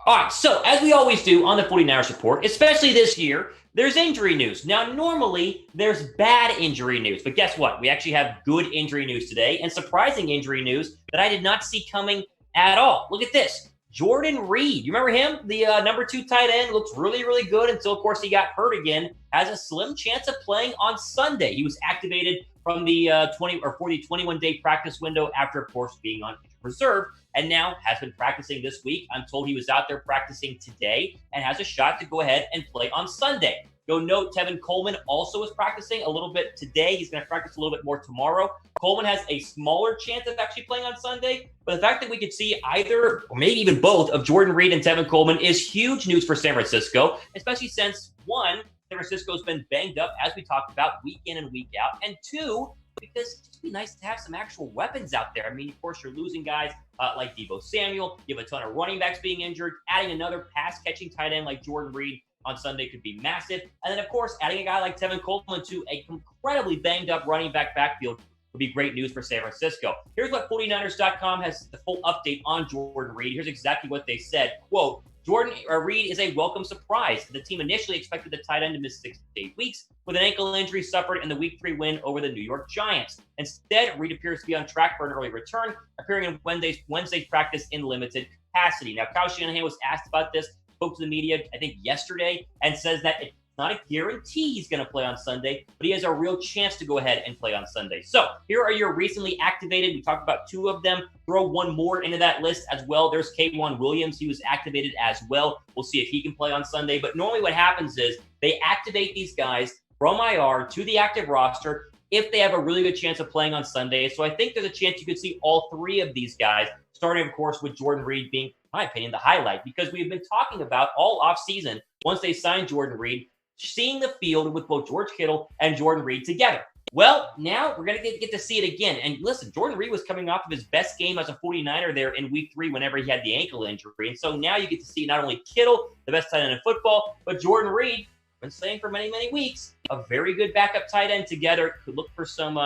All right, so as we always do on the 49ers Report, especially this year, there's injury news. Now, normally there's bad injury news, but guess what? We actually have good injury news today and surprising injury news that I did not see coming at all. Look at this. Jordan Reed, you remember him? The number 2 tight end, looks really, really good until, of course, he got hurt again. Has a slim chance of playing on Sunday. He was activated from the 21-day practice window after, of course, being on reserve, and now has been practicing this week. I'm told he was out there practicing today and has a shot to go ahead and play on Sunday. You'll note Tevin Coleman also is practicing a little bit today. He's going to practice a little bit more tomorrow. Coleman has a smaller chance of actually playing on Sunday, but the fact that we could see either or maybe even both of Jordan Reed and Tevin Coleman is huge news for San Francisco, especially since, one, San Francisco's been banged up, as we talked about, week in and week out, and two, because it'd just be nice to have some actual weapons out there. I mean, of course, you're losing guys like Deebo Samuel. You have a ton of running backs being injured. Adding another pass-catching tight end like Jordan Reed on Sunday could be massive. And then, of course, adding a guy like Tevin Coleman to a incredibly banged-up running back backfield would be great news for San Francisco. Here's what 49ers.com has the full update on Jordan Reed. Here's exactly what they said. Quote, Jordan Reed is a welcome surprise. The team initially expected the tight end to miss 6 to 8 weeks with an ankle injury suffered in the Week 3 win over the New York Giants. Instead, Reed appears to be on track for an early return, appearing in Wednesday's practice in limited capacity. Now, Kyle Shanahan was asked about this, spoke to the media, I think, yesterday, and says that it's not a guarantee he's going to play on Sunday, but he has a real chance to go ahead and play on Sunday. So here are your recently activated. We talked about 2 of them. Throw one more into that list as well. There's K'Wan Williams. He was activated as well. We'll see if he can play on Sunday. But normally what happens is they activate these guys from IR to the active roster if they have a really good chance of playing on Sunday. So I think there's a chance you could see all 3 of these guys, starting, of course, with Jordan Reed being, in my opinion, the highlight, because we've been talking about all offseason, once they signed Jordan Reed, seeing the field with both George Kittle and Jordan Reed together. Well, now we're going to get to see it again. And listen, Jordan Reed was coming off of his best game as a 49er there in Week 3 whenever he had the ankle injury. And so now you get to see not only Kittle, the best tight end in football, but Jordan Reed, been saying for many, many weeks, a very good backup tight end together. Could look for some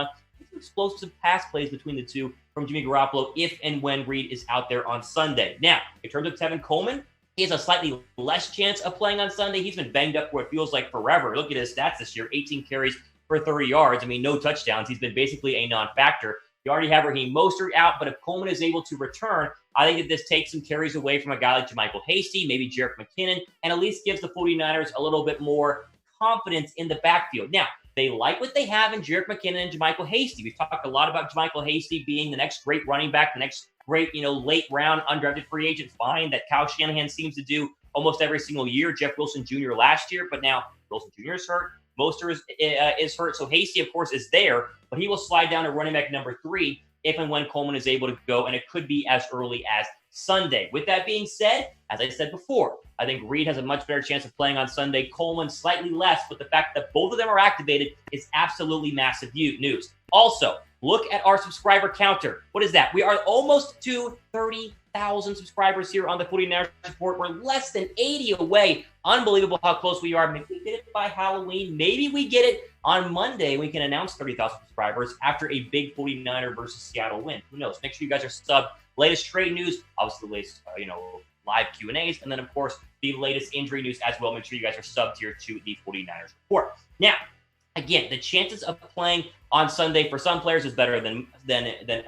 explosive pass plays between the two from Jimmy Garoppolo if and when Reed is out there on Sunday. Now, in terms of Tevin Coleman, he has a slightly less chance of playing on Sunday. He's been banged up for what feels like forever. Look at his stats this year, 18 carries for 30 yards. I mean, no touchdowns. He's been basically a non-factor. You already have Raheem Mostert out, but if Coleman is able to return, I think that this takes some carries away from a guy like JaMycal Hasty, maybe Jerick McKinnon, and at least gives the 49ers a little bit more confidence in the backfield. Now, they like what they have in Jerick McKinnon and JaMycal Hasty. We've talked a lot about JaMycal Hasty being the next great running back, the next great, late round undrafted free agent find that Kyle Shanahan seems to do almost every single year. Jeff Wilson Jr. last year, but now Wilson Jr. is hurt. Mostert is hurt. So Hasty, of course, is there, but he will slide down to running back number 3 if and when Coleman is able to go, and it could be as early as Sunday. With that being said, as I said before, I think Reed has a much better chance of playing on Sunday. Coleman slightly less, but the fact that both of them are activated is absolutely massive news. Also, look at our subscriber counter. What is that? We are almost to 30,000 subscribers here on the 49ers Report. We're less than 80 away. Unbelievable how close we are. Maybe we get it by Halloween. Maybe we get it on Monday. We can announce 30,000 subscribers after a big 49er versus Seattle win. Who knows? Make sure you guys are subbed. Latest trade news, obviously the latest, live Q&As, and then, of course, the latest injury news as well. Make sure you guys are subbed here to the 49ers Report. Now, again, the chances of playing on Sunday for some players is better than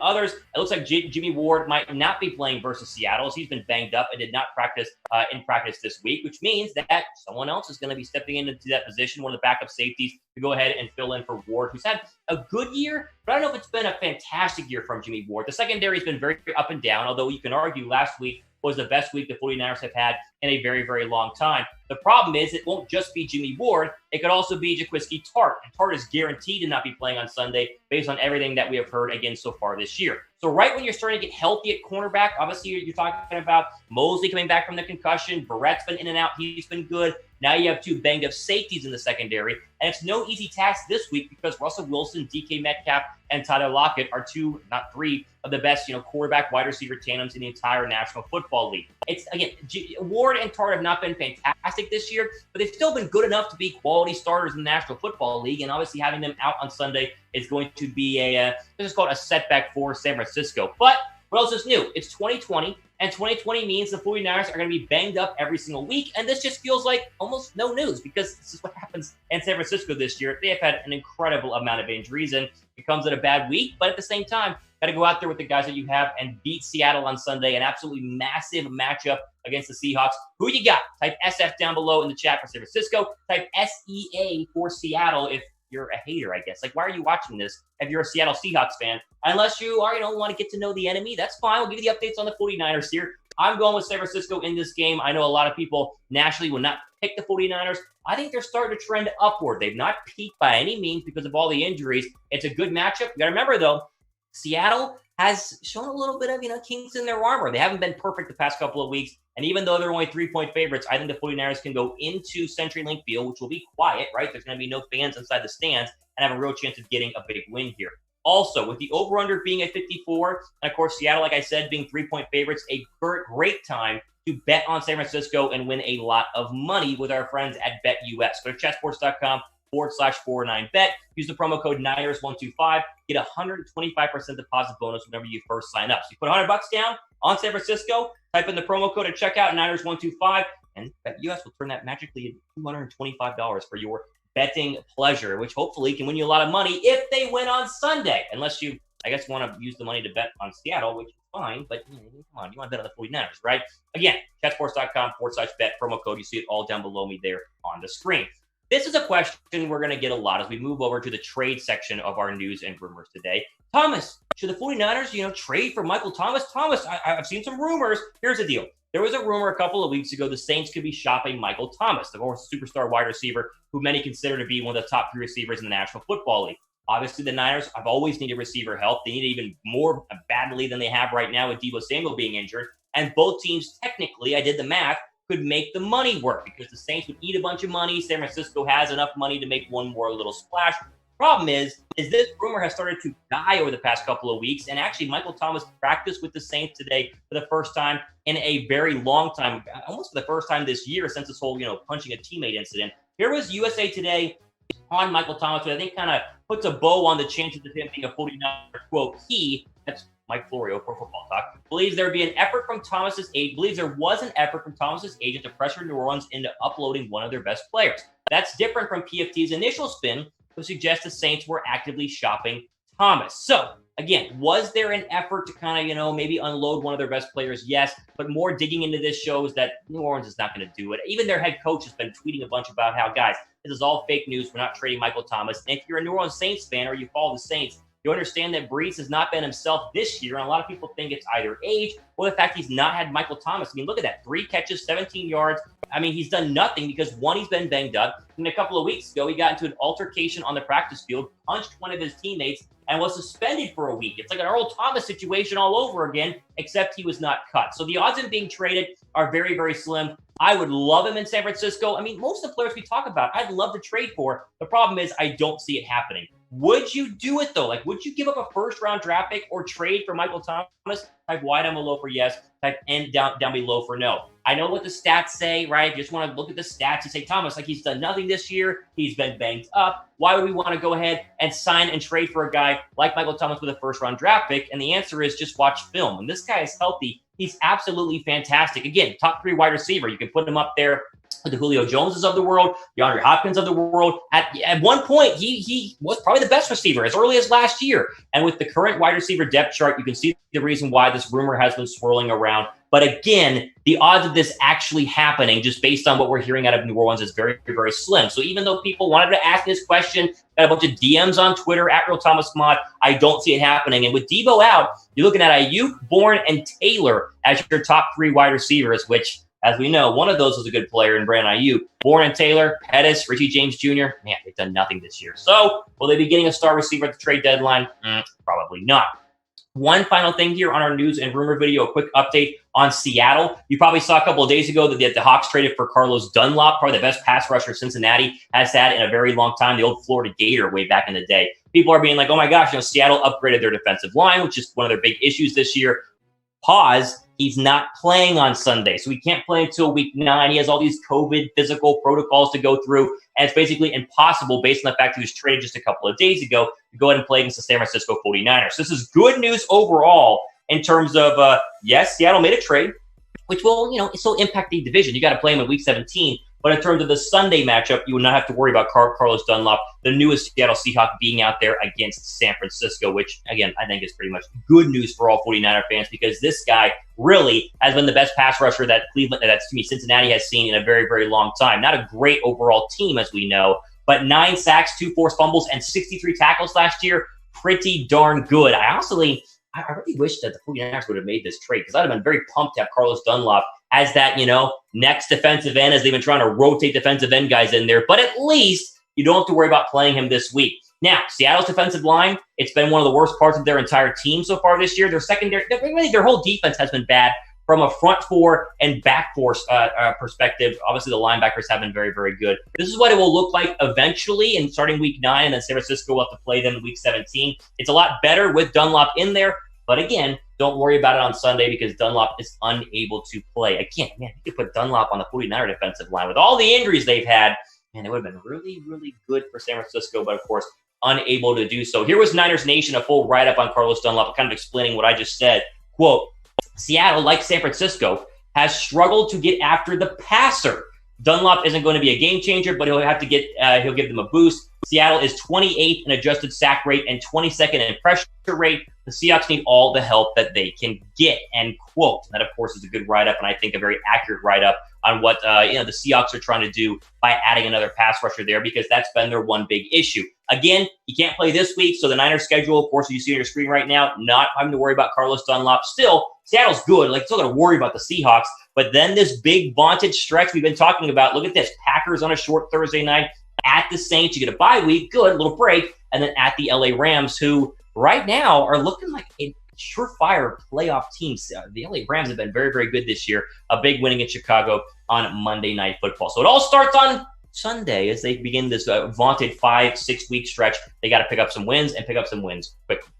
others. It looks like Jimmy Ward might not be playing versus Seattle, as he's been banged up and did not practice in practice this week, which means that someone else is going to be stepping into that position, one of the backup safeties, to go ahead and fill in for Ward, who's had a good year, but I don't know if it's been a fantastic year from Jimmy Ward. The secondary has been very up and down, although you can argue last week was the best week the 49ers have had in a very, very long time. The problem is it won't just be Jimmy Ward. It could also be Jaquiski Tartt. And Tartt is guaranteed to not be playing on Sunday based on everything that we have heard again so far this year. So right when you're starting to get healthy at cornerback, obviously you're talking about Mosley coming back from the concussion. Barrett's been in and out. He's been good. Now you have 2 banged up safeties in the secondary. And it's no easy task this week because Russell Wilson, DK Metcalf, and Tyler Lockett are 2, not 3, of the best, quarterback wide receiver tandems in the entire National Football League. It's, again, Ward and Tartt have not been fantastic this year, but they've still been good enough to be quality starters in the National Football League. And obviously having them out on Sunday is going to be let's just call it a setback for San Francisco. But What else is new? It's 2020, and 2020 means the 49ers are going to be banged up every single week, and this just feels like almost no news because this is what happens in San Francisco this year. They have had an incredible amount of injuries, and it comes at a bad week, but at the same time, got to go out there with the guys that you have and beat Seattle on Sunday, an absolutely massive matchup against the Seahawks. Who you got? Type SF down below in the chat for San Francisco. Type SEA for Seattle if you're a hater, I guess. Like, why are you watching this if you're a Seattle Seahawks fan? Unless you are, want to get to know the enemy, that's fine. We'll give you the updates on the 49ers here. I'm going with San Francisco in this game. I know a lot of people nationally will not pick the 49ers. I think they're starting to trend upward. They've not peaked by any means because of all the injuries. It's a good matchup. You got to remember, though, Seattle has shown a little bit of, kinks in their armor. They haven't been perfect the past couple of weeks. And even though they're only 3-point favorites, I think the 49ers can go into CenturyLink Field, which will be quiet, right? There's going to be no fans inside the stands and have a real chance of getting a big win here. Also, with the over-under being at 54, and of course, Seattle, like I said, being 3-point favorites, a great time to bet on San Francisco and win a lot of money with our friends at BetUS. Go to chatsports.com/49bet. Use the promo code Niners125. Get a 125% deposit bonus whenever you first sign up. So you put $100 down on San Francisco, type in the promo code at checkout, Niners125, and BetUS will turn that magically into $225 for your betting pleasure, which hopefully can win you a lot of money if they win on Sunday. Unless you, I guess, want to use the money to bet on Seattle, which is fine, but come on, you want to bet on the 49ers, right? Again, chatsports.com/bet, promo code. You see it all down below me there on the screen. This is a question we're going to get a lot as we move over to the trade section of our news and rumors today. Thomas, should the 49ers, trade for Michael Thomas? Thomas, I've seen some rumors. Here's the deal. There was a rumor a couple of weeks ago the Saints could be shopping Michael Thomas, the superstar wide receiver who many consider to be one of the top 3 receivers in the National Football League. Obviously, the Niners have always needed receiver help. They need it even more badly than they have right now with Deebo Samuel being injured. And both teams, technically, I did the math, could make the money work because the Saints would eat a bunch of money. San Francisco has enough money to make one more little splash. Problem is this rumor has started to die over the past couple of weeks. And actually, Michael Thomas practiced with the Saints today for the first time in a very long time, almost for the first time this year since this whole, punching a teammate incident. Here was USA Today on Michael Thomas, which I think kind of puts a bow on the chances of him being a 49er. Quote, that's Mike Florio for Football Talk, believes there would be an effort from believes there was an effort from Thomas's agent to pressure New Orleans into uploading one of their best players. That's different from PFT's initial spin, who suggests the Saints were actively shopping Thomas. So, again, was there an effort to kind of, maybe unload one of their best players? Yes, but more digging into this shows that New Orleans is not going to do it. Even their head coach has been tweeting a bunch about how, guys, this is all fake news. We're not trading Michael Thomas. And if you're a New Orleans Saints fan or you follow the Saints, you understand that Brees has not been himself this year, and a lot of people think it's either age or the fact he's not had Michael Thomas. I mean, look at that. 3 catches, 17 yards. I mean, he's done nothing because, one, he's been banged up. And a couple of weeks ago, he got into an altercation on the practice field, punched one of his teammates, and was suspended for a week. It's like an Earl Thomas situation all over again, except he was not cut. So the odds of him being traded are very, very slim. I would love him in San Francisco. I mean, most of the players we talk about, I'd love to trade for. The problem is I don't see it happening. Would you do it, though? Like, would you give up a first-round draft pick or trade for Michael Thomas? Type Y down below for yes. Type N down below for no. I know what the stats say, right? You just want to look at the stats and say, Thomas, like, he's done nothing this year. He's been banged up. Why would we want to go ahead and sign and trade for a guy like Michael Thomas with a first-round draft pick? And the answer is just watch film. When this guy is healthy, he's absolutely fantastic. Again, top 3 wide receiver. You can put him up there with the Julio Joneses of the world, the DeAndre Hopkins of the world. At one point, he was probably the best receiver as early as last year. And with the current wide receiver depth chart, you can see the reason why this rumor has been swirling around. But again, the odds of this actually happening, just based on what we're hearing out of New Orleans, is very, very slim. So even though people wanted to ask this question, got a bunch of DMs on Twitter, at Real Thomas Mott, I don't see it happening. And with Deebo out, you're looking at Ayuk, Bourne, and Taylor as your top 3 wide receivers, which, as we know, one of those was a good player in Brandon Ayuk. Bourne and Taylor, Pettis, Richie James Jr., man, they've done nothing this year. So will they be getting a star receiver at the trade deadline? Probably not. One final thing here on our news and rumor video, a quick update on Seattle. You probably saw a couple of days ago that the Hawks traded for Carlos Dunlap, probably the best pass rusher Cincinnati has had in a very long time, the old Florida Gator way back in the day. People are being like, oh my gosh, Seattle upgraded their defensive line, which is one of their big issues this year. Pause. He's not playing on Sunday, so he can't play until week 9. He has all these COVID physical protocols to go through, and it's basically impossible based on the fact he was traded just a couple of days ago to go ahead and play against the San Francisco 49ers. This is good news overall in terms of, yes, Seattle made a trade, which will, still impact the division. You got to play him in week 17. But in terms of the Sunday matchup, you would not have to worry about Carlos Dunlap, the newest Seattle Seahawk, being out there against San Francisco, which, again, I think is pretty much good news for all 49er fans because this guy really has been the best pass rusher that Cincinnati has seen in a very, very long time. Not a great overall team, as we know, but 9 sacks, 2 forced fumbles, and 63 tackles last year. Pretty darn good. I really wish that the 49ers would have made this trade because I'd have been very pumped to have Carlos Dunlap as that, next defensive end as they've been trying to rotate defensive end guys in there. But at least you don't have to worry about playing him this week. Now, Seattle's defensive line, it's been one of the worst parts of their entire team so far this year. Their secondary, their whole defense has been bad from a front four and back four perspective. Obviously, the linebackers have been very, very good. This is what it will look like eventually in starting week 9, and then San Francisco will have to play them in week 17. It's a lot better with Dunlap in there. But again, don't worry about it on Sunday because Dunlap is unable to play. Again, man, you could put Dunlap on the 49er defensive line with all the injuries they've had. Man, it would have been really, really good for San Francisco, but of course, unable to do so. Here was Niners Nation, a full write-up on Carlos Dunlap, kind of explaining what I just said. Quote, Seattle, like San Francisco, has struggled to get after the passer. Dunlap isn't going to be a game changer, but he'll give them a boost. Seattle is 28th in adjusted sack rate and 22nd in pressure rate. The Seahawks need all the help that they can get, end quote. And that, of course, is a good write-up, and I think a very accurate write-up on what the Seahawks are trying to do by adding another pass rusher there because that's been their one big issue. Again, he can't play this week, so the Niners schedule, of course, you see on your screen right now, not having to worry about Carlos Dunlap. Still, Seattle's good. Still got to worry about the Seahawks. But then this big vaunted stretch we've been talking about, look at this. Packers on a short Thursday night at the Saints. You get a bye week, good, little break, and then at the LA Rams, who right now are looking like a surefire playoff team. The LA Rams have been very, very good this year. A big winning in Chicago on Monday Night Football. So it all starts on Sunday as they begin this vaunted 5-6 week stretch. They got to pick up some wins and pick up some wins quickly.